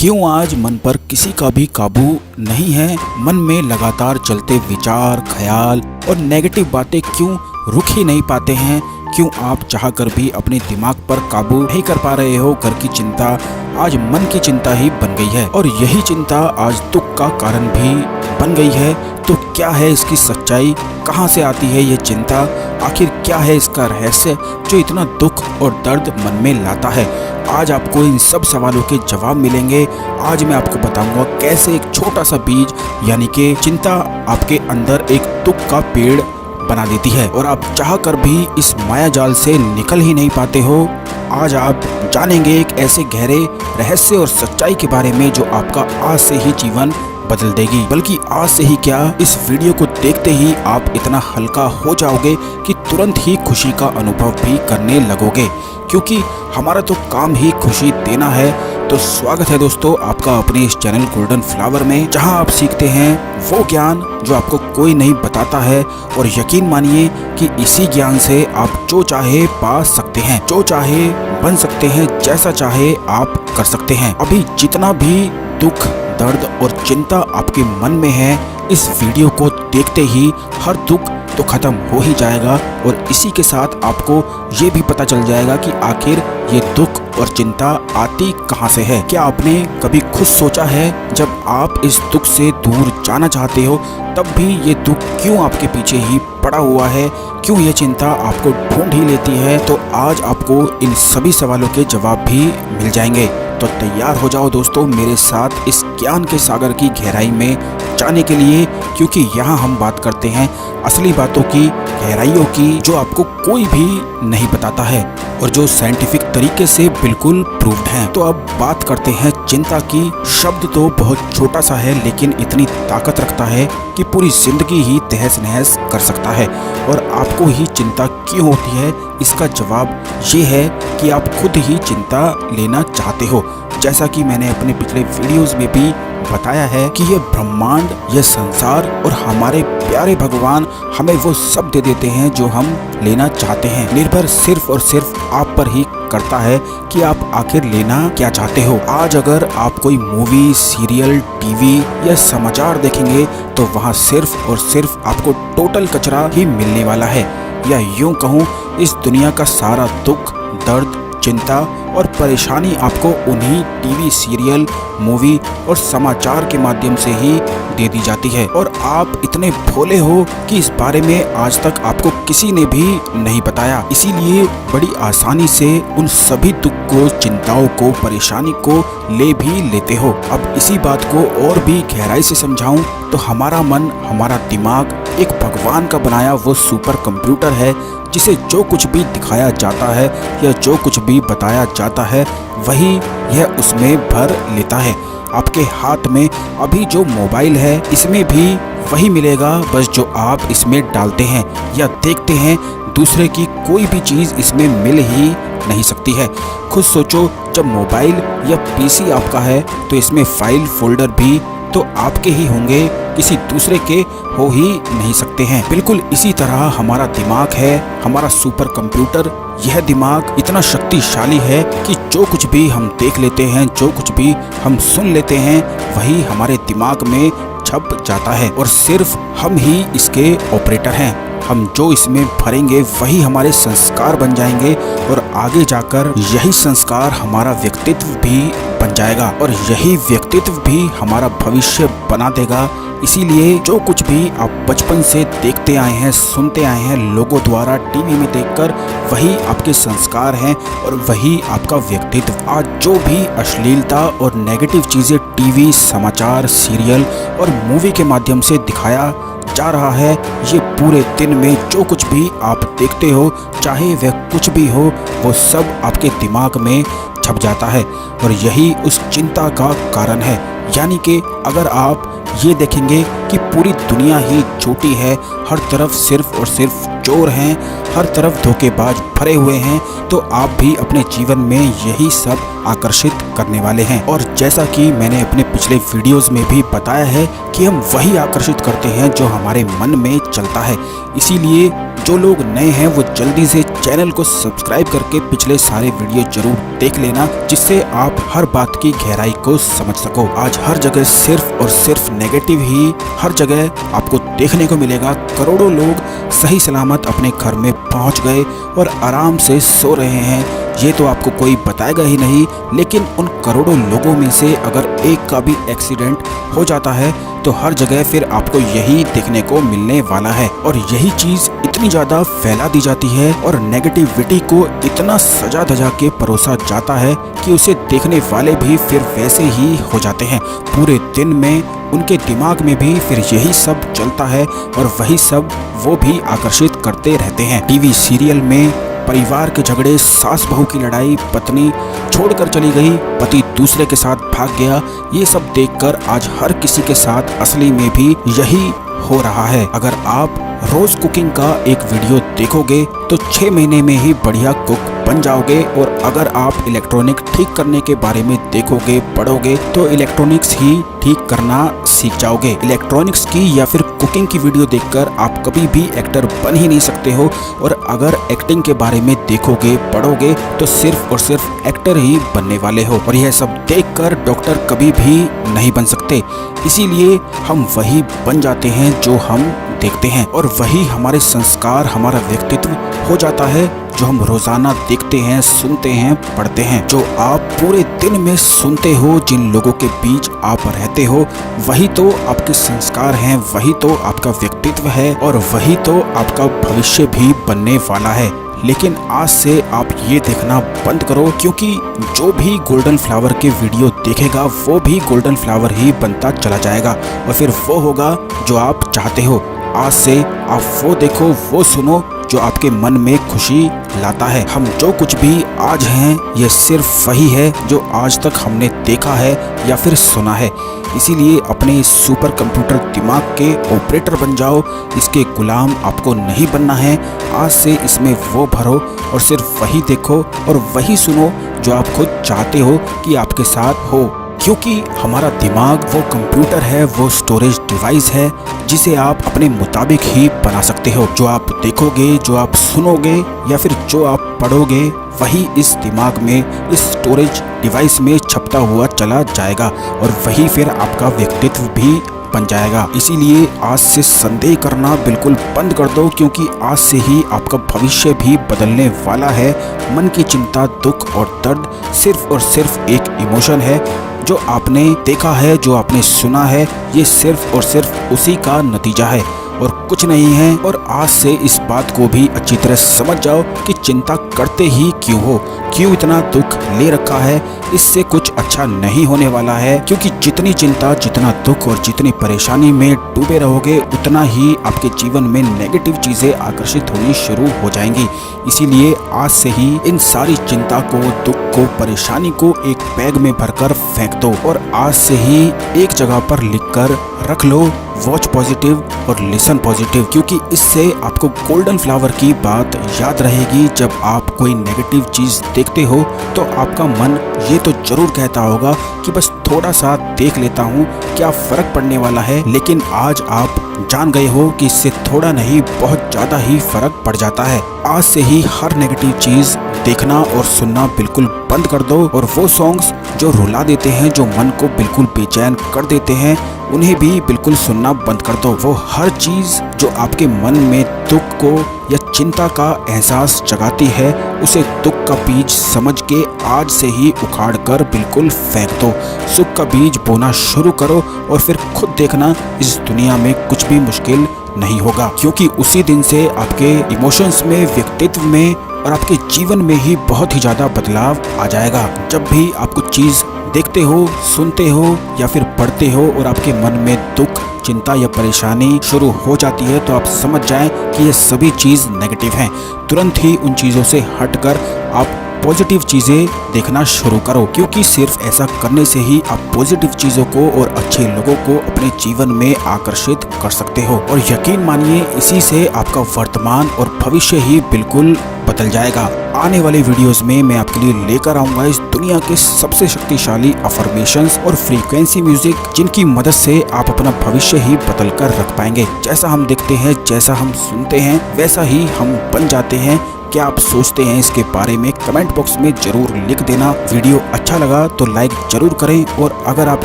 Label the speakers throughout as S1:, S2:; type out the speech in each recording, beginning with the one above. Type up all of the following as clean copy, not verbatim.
S1: क्यों आज मन पर किसी का भी काबू नहीं है। मन में लगातार चलते विचार, ख्याल और नेगेटिव बातें क्यों रुक ही नहीं पाते हैं। क्यों आप चाहकर भी अपने दिमाग पर काबू नहीं कर पा रहे हो। घर की चिंता आज मन की चिंता ही बन गई है और यही चिंता आज दुख का कारण भी बन गई है। तो क्या है इसकी सच्चाई, कहां से आती है ये चिंता, आखिर क्या है इसका रहस्य जो इतना दुख और दर्द मन में लाता है। आज आपको इन सब सवालों के जवाब मिलेंगे। आज मैं आपको बताऊंगा कैसे एक छोटा सा बीज यानी कि चिंता आपके अंदर एक दुख का पेड़ बना देती है और आप चाह कर भी इस माया जाल से निकल ही नहीं पाते हो। आज आप जानेंगे एक ऐसे गहरे रहस्य और सच्चाई के बारे में जो आपका आज से ही जीवन बदल देगी। बल्कि आज से ही क्या, इस वीडियो को देखते ही आप इतना हल्का हो जाओगे कि तुरंत ही खुशी का अनुभव भी करने लगोगे, क्योंकि हमारा तो काम ही खुशी देना है। तो स्वागत है दोस्तों आपका अपने इस चैनल गोल्डन फ्लावर में, जहां आप सीखते हैं वो ज्ञान जो आपको कोई नहीं बताता है। और यकीन मानिए कि इसी ज्ञान से आप जो चाहे पा सकते हैं, जो चाहे बन सकते हैं, जैसा चाहे आप कर सकते हैं। अभी जितना भी दुख, दर्द और चिंता आपके मन में है, इस वीडियो को देखते ही हर दुख तो खत्म हो ही जाएगा और इसी के साथ आपको ये भी पता चल जाएगा कि आखिर ये दुख और चिंता आती कहाँ से है। क्या आपने कभी खुद सोचा है जब आप इस दुख से दूर जाना चाहते हो तब भी ये दुख क्यों आपके पीछे ही पड़ा हुआ है, क्यों ये चिंता आपको ढूंढ ही लेती है। तो आज आपको इन सभी सवालों के जवाब भी मिल जाएंगे। तो तैयार हो जाओ दोस्तों मेरे साथ इस ज्ञान के सागर की गहराई में जाने के लिए, क्योंकि यहाँ हम बात करते हैं असली बातों की, गहराइयों की, जो आपको कोई भी नहीं बताता है और जो साइंटिफिक तरीके से बिल्कुल प्रूव्ड हैं। तो अब बात करते हैं चिंता की। शब्द तो बहुत छोटा सा है लेकिन इतनी ताकत रखता है कि पूरी जिंदगी ही तहस नहस कर सकता है। और आपको ही चिंता क्यों होती है, इसका जवाब ये है कि आप खुद ही चिंता लेना चाहते हो। जैसा कि मैंने अपने पिछले वीडियोस में भी बताया है कि ये ब्रह्मांड, ये संसार और हमारे प्यारे भगवान हमें वो सब दे देते हैं जो हम लेना चाहते हैं। निर्भर सिर्फ और सिर्फ आप पर ही करता है कि आप आखिर लेना क्या चाहते हो। आज अगर आप कोई मूवी, सीरियल, टीवी या समाचार देखेंगे तो वहाँ सिर्फ और सिर्फ आपको टोटल कचरा ही मिलने वाला है। या यूं कहूँ, इस दुनिया का सारा दुख, दर्द, चिंता और परेशानी आपको उन्हीं टीवी, सीरियल, मूवी और समाचार के माध्यम से ही दे दी जाती है। और आप इतने भोले हो कि इस बारे में आज तक आपको किसी ने भी नहीं बताया, इसीलिए बड़ी आसानी से उन सभी दुख को, चिंताओं को, परेशानी को ले भी लेते हो। अब इसी बात को और भी गहराई से समझाऊं तो हमारा मन, हमारा दिमाग एक भगवान का बनाया वो सुपर कंप्यूटर है, जिसे जो कुछ भी दिखाया जाता है या जो कुछ भी बताया जाता है वही यह उसमें भर लेता है। आपके हाथ में अभी जो मोबाइल है इसमें भी वही मिलेगा, बस जो आप इसमें डालते हैं या देखते हैं। दूसरे की कोई भी चीज़ इसमें मिल ही नहीं सकती है। खुद सोचो, जब मोबाइल या पीसी आपका है तो इसमें फाइल, फोल्डर भी तो आपके ही होंगे, किसी दूसरे के हो ही नहीं सकते हैं। बिल्कुल इसी तरह हमारा दिमाग है, हमारा सुपर कंप्यूटर। यह दिमाग इतना शक्तिशाली है कि जो कुछ भी हम देख लेते हैं, जो कुछ भी हम सुन लेते हैं, वही हमारे दिमाग में छप जाता है और सिर्फ हम ही इसके ऑपरेटर हैं। हम जो इसमें भरेंगे वही हमारे संस्कार बन जाएंगे और आगे जाकर यही संस्कार हमारा व्यक्तित्व भी बन जाएगा और यही व्यक्तित्व भी हमारा भविष्य बना देगा। इसीलिए जो कुछ भी आप बचपन से देखते आए हैं, सुनते आए हैं लोगों द्वारा, टीवी में देखकर, वही आपके संस्कार हैं और वही आपका व्यक्तित्व। आज जो भी अश्लीलता और नेगेटिव चीज़ें टीवी, समाचार, सीरियल और मूवी के माध्यम से दिखाया जा रहा है, ये पूरे दिन में जो कुछ भी आप देखते हो, चाहे वह कुछ भी हो, वो सब आपके दिमाग में छप जाता है और यही उस चिंता का कारण है। यानी कि अगर आप ये देखेंगे कि पूरी दुनिया ही झूठी है, हर तरफ सिर्फ और सिर्फ चोर हैं, हर तरफ धोखेबाज भरे हुए हैं, तो आप भी अपने जीवन में यही सब आकर्षित करने वाले हैं। और जैसा कि मैंने अपने पिछले वीडियोस में भी बताया है कि हम वही आकर्षित करते हैं जो हमारे मन में चलता है। इसीलिए जो लोग नए हैं वो जल्दी से चैनल को सब्सक्राइब करके पिछले सारे वीडियो जरूर देख लेना, जिससे आप हर बात की गहराई को समझ सको। आज हर जगह सिर्फ और सिर्फ नेगेटिव ही हर जगह आपको देखने को मिलेगा। करोड़ों लोग सही सलामत अपने घर में पहुंच गए और आराम से सो रहे हैं, ये तो आपको कोई बताएगा ही नहीं। लेकिन उन करोड़ों लोगों में से अगर एक का भी एक्सीडेंट हो जाता है तो हर जगह फिर आपको यही देखने को मिलने वाला है। और यही चीज इतनी ज्यादा फैला दी जाती है और नेगेटिविटी को इतना सजा धजा के परोसा जाता है कि उसे देखने वाले भी फिर वैसे ही हो जाते हैं। पूरे दिन में उनके दिमाग में भी फिर यही सब चलता है और वही सब वो भी आकर्षित करते रहते हैं। टीवी सीरियल में परिवार के झगड़े, सास बहू की लड़ाई, पत्नी छोड़कर चली गई, पति दूसरे के साथ भाग गया, ये सब देखकर आज हर किसी के साथ असली में भी यही हो रहा है। अगर आप रोज कुकिंग का एक वीडियो देखोगे तो 6 महीने में ही बढ़िया कुक बन जाओगे। और अगर आप इलेक्ट्रॉनिक ठीक करने के बारे में देखोगे, पढ़ोगे तो इलेक्ट्रॉनिक्स ही ठीक करना सीख जाओगे। इलेक्ट्रॉनिक्स की या फिर कुकिंग की वीडियो देखकर आप कभी भी एक्टर बन ही नहीं सकते हो। और अगर एक्टिंग के बारे में देखोगे, पढ़ोगे तो सिर्फ और सिर्फ एक्टर ही बनने वाले हो। और यह सब देखकर डॉक्टर कभी भी नहीं बन सकते। इसीलिए हम वही बन जाते हैं जो हम देखते हैं, और वही हमारे संस्कार, हमारा व्यक्तित्व हो जाता है जो हम रोजाना देखते हैं, सुनते हैं, पढ़ते हैं। जो आप पूरे दिन में सुनते हो, जिन लोगों के बीच आप रहते हो, वही तो आपके संस्कार हैं, वही तो आपका व्यक्तित्व है और वही तो आपका भविष्य भी बनने वाला है। लेकिन आज से आप ये देखना बंद करो, क्योंकि जो भी गोल्डन फ्लावर के वीडियो देखेगा वो भी गोल्डन फ्लावर ही बनता चला जाएगा और फिर वो होगा जो आप चाहते हो। आज से आप वो देखो, वो सुनो जो आपके मन में खुशी लाता है। हम जो कुछ भी आज हैं ये सिर्फ वही है जो आज तक हमने देखा है या फिर सुना है। इसीलिए अपने इस सुपर कंप्यूटर दिमाग के ऑपरेटर बन जाओ, इसके गुलाम आपको नहीं बनना है। आज से इसमें वो भरो और सिर्फ वही देखो और वही सुनो जो आप खुद चाहते हो कि आपके साथ हो। क्योंकि हमारा दिमाग वो कंप्यूटर है, वो स्टोरेज डिवाइस है जिसे आप अपने मुताबिक ही बना सकते हो। जो आप देखोगे, जो आप सुनोगे या फिर जो आप पढ़ोगे, वही इस दिमाग में, इस स्टोरेज डिवाइस में छपता हुआ चला जाएगा और वही फिर आपका व्यक्तित्व भी बन जाएगा। इसीलिए आज से संदेह करना बिल्कुल बंद कर दो, क्योंकि आज से ही आपका भविष्य भी बदलने वाला है। मन की चिंता, दुख और दर्द सिर्फ और सिर्फ एक इमोशन है। जो आपने देखा है, जो आपने सुना है, ये सिर्फ और सिर्फ उसी का नतीजा है और कुछ नहीं है। और आज से इस बात को भी अच्छी तरह समझ जाओ कि चिंता करते ही क्यों हो, क्यों इतना दुख ले रखा है, इससे कुछ अच्छा नहीं होने वाला है। क्योंकि जितनी चिंता, जितना दुख और जितनी परेशानी में डूबे रहोगे, उतना ही आपके जीवन में नेगेटिव चीजें आकर्षित होनी शुरू हो जाएंगी। इसीलिए आज से ही इन सारी चिंता को, दुख को, परेशानी को एक बैग में भरकर फेंक दो और आज से ही एक जगह पर लिखकर रख लो, वॉच पॉजिटिव और लिसन पॉजिटिव। क्योंकि इससे आपको गोल्डन फ्लावर की बात याद रहेगी। जब आप कोई नेगेटिव चीज देखते हो तो आपका मन ये तो जरूर कहता होगा कि बस थोड़ा सा देख लेता हूँ, क्या फर्क पड़ने वाला है। लेकिन आज आप जान गए हो कि इससे थोड़ा नहीं, बहुत ज्यादा ही फर्क पड़ जाता है। आज से ही हर नेगेटिव चीज देखना और सुनना बिल्कुल बंद कर दो और वो सॉन्ग्स जो रुला देते हैं, जो मन को बिल्कुल बेचैन कर देते हैं, उन्हें भी बिल्कुल सुनना बंद कर दो। वो हर चीज जो आपके मन में दुख को या चिंता का एहसास जगाती है, उसे दुख का बीज समझ के आज से ही उखाड़ कर बिल्कुल फेंक दो। सुख का बीज बोना शुरू करो और फिर खुद देखना, इस दुनिया में कुछ भी मुश्किल नहीं होगा। क्योंकि उसी दिन से आपके इमोशंस में, व्यक्तित्व में और आपके जीवन में ही बहुत ही ज्यादा बदलाव आ जाएगा। जब भी आप कुछ चीज देखते हो, सुनते हो या फिर पढ़ते हो और आपके मन में दुख, चिंता या परेशानी शुरू हो जाती है, तो आप समझ जाएं कि ये सभी चीज नेगेटिव हैं। तुरंत ही उन चीजों से हटकर आप पॉजिटिव चीजें देखना शुरू करो, क्योंकि सिर्फ ऐसा करने से ही आप पॉजिटिव चीजों को और अच्छे लोगों को अपने जीवन में आकर्षित कर सकते हो। और यकीन मानिए, इसी से आपका वर्तमान और भविष्य ही बिल्कुल बदल जाएगा। आने वाले वीडियोस में मैं आपके लिए लेकर आऊंगा इस दुनिया के सबसे शक्तिशाली अफर्मेशंस और फ्रीक्वेंसी म्यूजिक, जिनकी मदद से आप अपना भविष्य ही बदल कर रख पाएंगे। जैसा हम देखते हैं, जैसा हम सुनते हैं, वैसा ही हम बन जाते हैं। क्या आप सोचते हैं इसके बारे में कमेंट बॉक्स में जरूर लिख देना। वीडियो अच्छा लगा तो लाइक जरूर करें, और अगर आप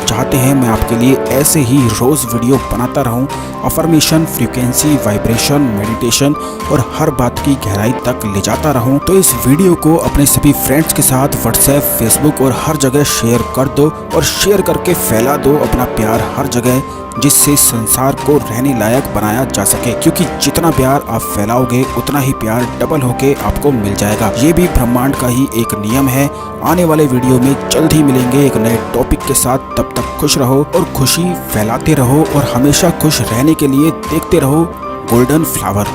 S1: चाहते हैं मैं आपके लिए ऐसे ही रोज वीडियो बनाता रहूं, अफर्मेशन, फ्रीक्वेंसी, वाइब्रेशन, मेडिटेशन और हर बात की गहराई तक ले जाता रहूं, तो इस वीडियो को अपने सभी फ्रेंड्स के साथ व्हाट्सएप, फेसबुक और हर जगह शेयर कर दो, और शेयर करके फैला दो अपना प्यार हर जगह, जिससे संसार को रहने लायक बनाया जा सके। क्योंकि जितना प्यार आप फैलाओगे उतना ही प्यार डबल होके आपको मिल जाएगा। ये भी ब्रह्मांड का ही एक नियम है। आने वाले वीडियो में जल्द ही मिलेंगे एक नए टॉपिक के साथ। तब तक खुश रहो और खुशी फैलाते रहो, और हमेशा खुश रहने के लिए देखते रहो गोल्डन फ्लावर।